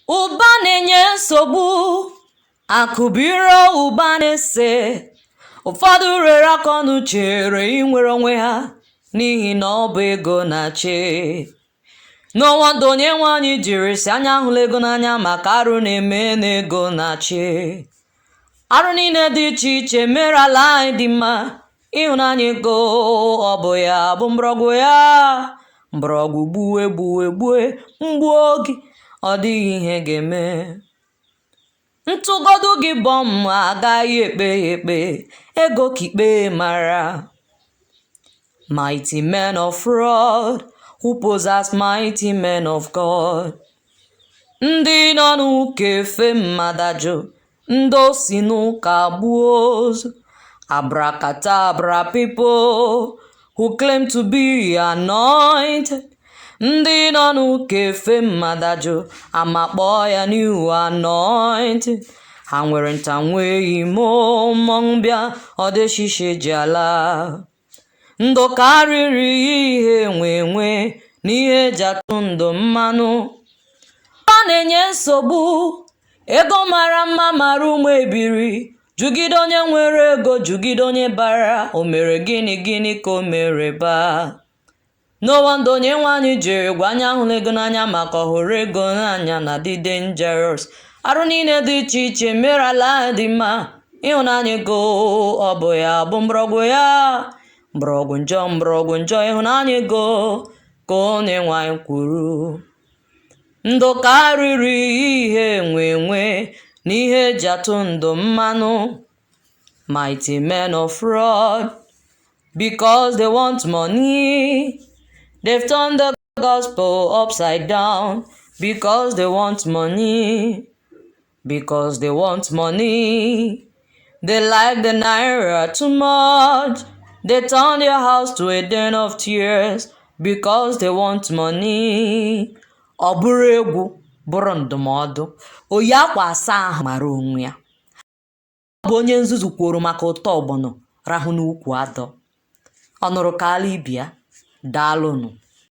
Ụba na-enye nsogbu, akụbiro Ubanese. Ụfọdụ rere aka ọnụ chere inwere onwe ha n'ihi na ọ bụ ego na-achị. N'ọnwa ndụ Onyenwe anyị jiri si anya ahụla ego n'anya maka arụ na-eme n'ego na-achị. Arụ niile dị iche iche mere ala anyị dị mma. Ịhụnanya ego ọ bụ ya bụ mgbọrọgwụ ya. Mgbọrọgwụ gbue mgbuo gị, ọ dịghị ihe ga-eme. Ntụgodu gị bọm agaghị ekpe ya ekpe, ego ka ikpe mara. Mighty men of fraud who pose as mighty men of God. Ndị nọ n'ụka efe mmadụ, ndị osi n'ụka gbuo ozu. Abracadabra people who claim to be anointed. Ndị nọ n'ụka efe mmadụ amakpọ ya new anointed. Ha nwere nta nwee imo mmọnwụ bịa ọdịshishi ji ala. Ndụ karịrị ihe nwe n'ihe eji atụ ndụ mmanụ. Ọ na-enye nsogbu, ego mara mma mara ụmụ ebiri. Jụgide onye nwere ego, jụgide onye bara. O mere gịnị ka o mere baa? N'ụwa ndụ Onyenwe anyị jiri gwa anya ahụla ego n'anya maka ọhụrụ ego n'anya na dị dangerous. Arụ niile dị iche iche mere ala dị mma. Ịhụnanya ego ọ bụ ya bụ mgbọrọgwụ ya. Mgbọrọgwụ njọ ịhụnanya ego ka Onyenwe anyị kwuru. Ndụ karịrị ihe nwe n'ihe eji atụ ndụ mmanụ. Mighty men of fraud, because they want money. They've turned the gospel upside down because they want money. Because they want money. They like the naira too much. They turn their house to a den of tears because they want money. Ọ bụrụ egwu, bụrụ ndụmọdụ. Oyi akwa asa ahụ mara onwe ya. Ọ bụ onye nzuzu kwuru maka ụtọ ọgbọnọ rahụ n'ukwu adọ. Ọ nụrụ ka ala ibia. Daalụnụ.